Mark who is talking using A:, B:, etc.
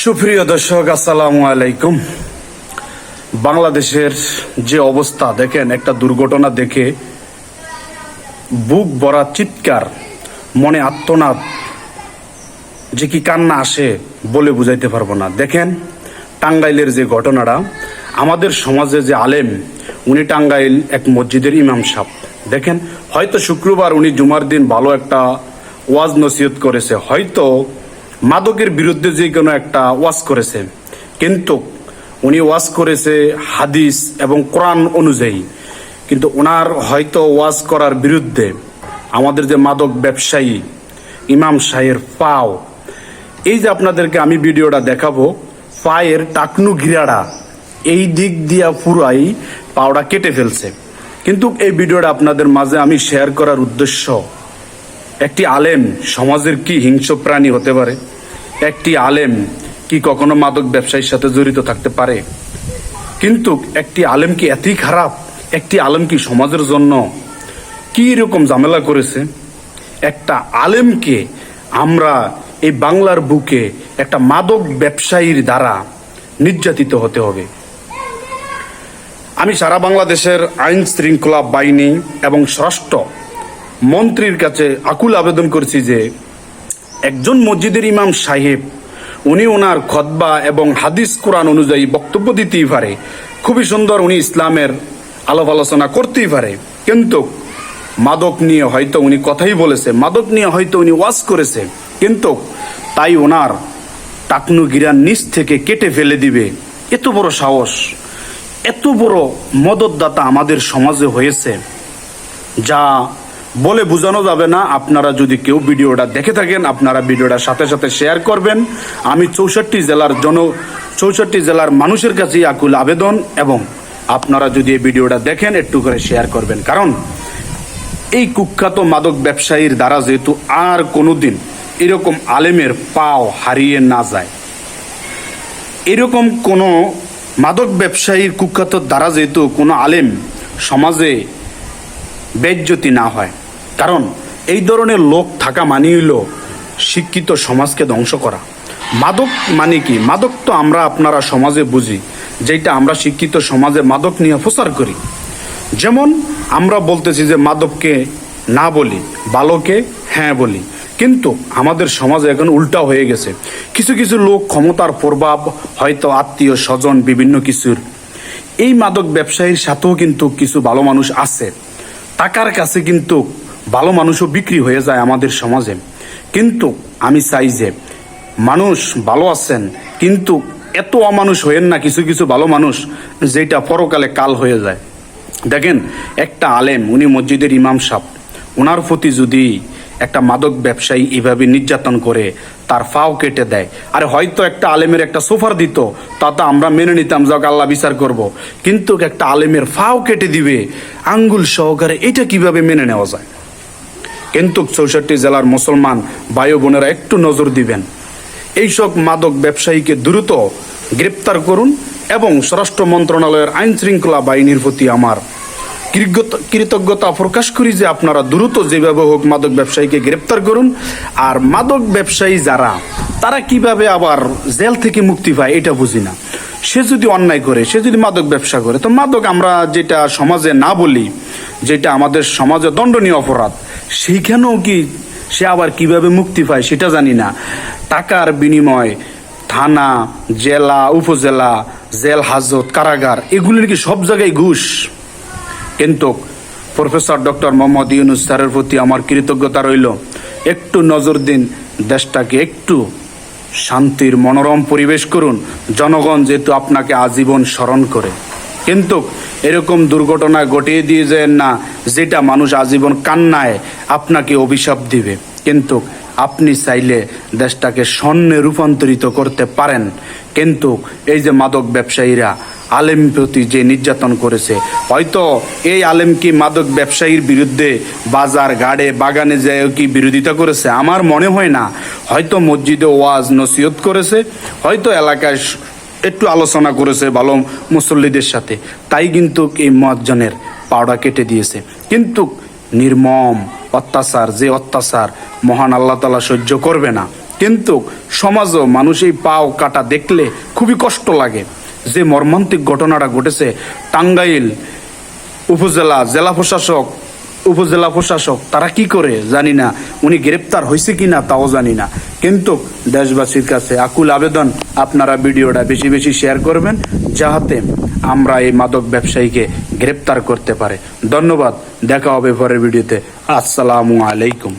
A: সুপ্রিয় দর্শক, আসসালামু আলাইকুম। বাংলাদেশের যে অবস্থা দেখেন, একটা দুর্ঘটনা দেখে বুক ভরা চিৎকার, মনে আত্মনাদ, যে কি কান্না আসে বলে বুঝাইতে পারবো না। দেখেন টাঙ্গাইলের যে ঘটনাটা, আমাদের সমাজে যে আলেম, উনি টাঙ্গাইল এক মসজিদের ইমাম সাহেব। দেখেন, হয়তো শুক্রবার উনি জুমার দিন ভালো একটা ওয়াজ নসিহত করেছে, হয়তো মাদকের বিরুদ্ধে যে কোনো একটা ওয়াজ করেছে, কিন্তু উনি ওয়াজ করেছে হাদিস এবং কোরআন অনুযায়ী। কিন্তু ওনার হয়তো ওয়াজ করার বিরুদ্ধে আমাদের যে মাদক ব্যবসায়ী ইমাম সাহের পাও, এই যে আপনাদেরকে আমি ভিডিওটা দেখাবো, পায়ের টাকনু ঘিরাড়া এই দিক দিয়া পুরাই পাওটা কেটে ফেলছে। কিন্তু এই ভিডিওটা আপনাদের মাঝে আমি শেয়ার করার উদ্দেশ্য, একটি আলেম সমাজের কি হিংস্র প্রাণী হতে পারে? একটি আলেম কি কখনো মাদক ব্যবসায়ীর সাথে জড়িত থাকতে পারে? কিন্তু একটি আলেম কি এতই খারাপ? একটি আলেম কি সমাজের জন্য কি রকম ঝামেলা করেছে? একটা আলেমকে আমরা এই বাংলার বুকে একটা মাদক ব্যবসায়ীর দ্বারা নির্যাতিত হতে হবে। আমি সারা বাংলাদেশের আইন শৃঙ্খলা বাহিনী এবং স্বরাষ্ট্র মন্ত্রীর কাছে আকুল আবেদন করছি যে একজন মসজিদের ইমাম সাহেব, উনি ওনার খতবা এবং হাদিস কোরআন অনুযায়ী বক্তব্য দিতেই পারে, খুবই সুন্দর, উনি ইসলামের আলাপ আলোচনা করতেই পারে, কিন্তু মাদক নিয়ে হয়তো উনি কথাই বলেছে, মাদক নিয়ে হয়তো উনি ওয়াজ করেছে, কিন্তু তাই ওনার টাকনু গিরার নিচ থেকে কেটে ফেলে দিবে? এত বড় সাহস, এত বড় মদতদাতা আমাদের সমাজে হয়েছে, যা বলে বোঝানো যাবে না। আপনারা যদি কেউ ভিডিওটা দেখে থাকেন, আপনারা ভিডিওটা সাথে সাথে শেয়ার করবেন। আমি 64 জেলার মানুষের কাছে আকুল আবেদন, এবং আপনারা যদি এই ভিডিওটা দেখেন একটু করে শেয়ার করবেন, কারণ এই কুখ্যাত মাদক ব্যবসায়ীর দ্বারা যেহেতু আর কোনোদিন এরকম আলেমের পাও হারিয়ে না যায়, এরকম কোনো মাদক ব্যবসায়ীর কুখ্যাত দ্বারা যেহেতু কোনো আলেম সমাজে বেইজ্জতি না হয়, কারণ এই ধরনের লোক থাকা মানে হইল শিক্ষিত সমাজকে ধ্বংস করা। মাদক মানে কি? মাদক তো আমরা আপনারা সমাজে বুঝি, যেটা আমরা শিক্ষিত সমাজে মাদক নিয়ে প্রচার করি। যেমন আমরা বলতেছি যে মাদককে না বলি, ভালোকে হ্যাঁ বলি, কিন্তু আমাদের সমাজে এখন উল্টা হয়ে গেছে। কিছু কিছু লোক ক্ষমতার প্রভাব, হয়তো আত্মীয় স্বজন, বিভিন্ন কিছুর, এই মাদক ব্যবসায়ীর সাথেও কিন্তু কিছু ভালো মানুষ আছে। টাকার কাছে কিন্তু ভালো মানুষও বিক্রি হয়ে যায় আমাদের সমাজে। কিন্তু আমি চাই যে মানুষ ভালো আছেন, কিন্তু এত অমানুষ হয়েন না কিছু কিছু ভালো মানুষ, যেটা পরকালে কাল হয়ে যায়। দেখেন, একটা আলেম, উনি মসজিদের ইমাম সাহেব, ওনার প্রতি যদি একটা মাদক ব্যবসায়ী এভাবে নির্যাতন করে তার ফাও কেটে দেয়, আর হয়তো একটা আলেমের একটা সোফার দিত, তাতে আমরা মেনে নিতাম, যাক আল্লাহ বিচার করব। কিন্তু একটা আলেমের ফাও কেটে দিবে আঙ্গুল সহকারে, এটা কিভাবে মেনে নেওয়া যায়? কিন্তু 64 জেলার মুসলমান ভাই বোনেরা একটু নজর দিবেন, এইসব মাদক ব্যবসায়ীকে দ্রুত গ্রেপ্তার করুন, এবং স্বরাষ্ট্র মন্ত্রণালয়ের আইন শৃঙ্খলা বাহিনীর প্রতি আমার কৃতজ্ঞতা প্রকাশ করি যে আপনারা দ্রুত যেভাবে হোক মাদক ব্যবসায়ীকে গ্রেপ্তার করুন। আর মাদক ব্যবসায়ী যারা, তারা কিভাবে আবার জেল থেকে মুক্তি পায় এটা বুঝি না। সে যদি অন্যায় করে, সে যদি মাদক ব্যবসা করে, তো মাদক আমরা যেটা সমাজে না বলি, যেটা আমাদের সমাজে দণ্ডনীয় অপরাধ, সেইখানেও কি সে আবার কিভাবে মুক্তি পায় সেটা জানি না। টাকার বিনিময় থানা, জেলা, উপজেলা, জেল হাজত, কারাগার, এগুলির কি সব জায়গায় ঘুষ? কিন্তু প্রফেসর ডক্টর মোহাম্মদ ইউনূস স্যারের প্রতি আমার কৃতজ্ঞতা রইল, একটু নজর দিন, দেশটাকে একটু শান্তির মনোরম পরিবেশ করুন, জনগণ যেহেতু আপনাকে আজীবন স্মরণ করে। কিন্তু এরকম দুর্ঘটনা ঘটিয়ে দিয়ে যায় না, যেটা মানুষ আজীবন কান্নায় আপনাকে অভিশাপ দিবে। কিন্তু আপনি চাইলে দেশটাকে স্বর্ণে রূপান্তরিত করতে পারেন। কিন্তু এই যে মাদক ব্যবসায়ীরা আলেম প্রতি যে নির্যাতন করেছে, হয়তো এই আলেম কি মাদক ব্যবসায়ীর বিরুদ্ধে বাজার ঘাটে বাগানে যায় কি বিরোধিতা করেছে? আমার মনে হয় না। হয়তো মসজিদে ওয়াজ নসিহত করেছে, হয়তো এলাকায় একটু আলোচনা করেছে ভালো মুসল্লিদের সাথে, তাই কিন্তু এই মুয়াজ্জিনের পাওড়া কেটে দিয়েছে। কিন্তু নির্মম অত্যাচার, যে অত্যাচার মহান আল্লাহ তাআলা সহ্য করবে না, কিন্তু সমাজও মানুষ এই পাও কাটা দেখলে খুবই কষ্ট লাগে। যে মর্মান্তিক ঘটনাটা ঘটেছে টাঙ্গাইল উপজেলা প্রশাসক তারা কি করে জানি না, উনি গ্রেপ্তার হয়েছে কিনা তাও জানি না। কিন্তু দেশবাসীর কাছে আকুল আবেদন, আপনারা ভিডিওটা বেশি বেশি শেয়ার করবেন যাহাতে আমরা এই মাদক ব্যবসায়ীকে গ্রেপ্তার করতে পারে। ধন্যবাদ, দেখা হবে পরের ভিডিওতে। আসসালামু আলাইকুম।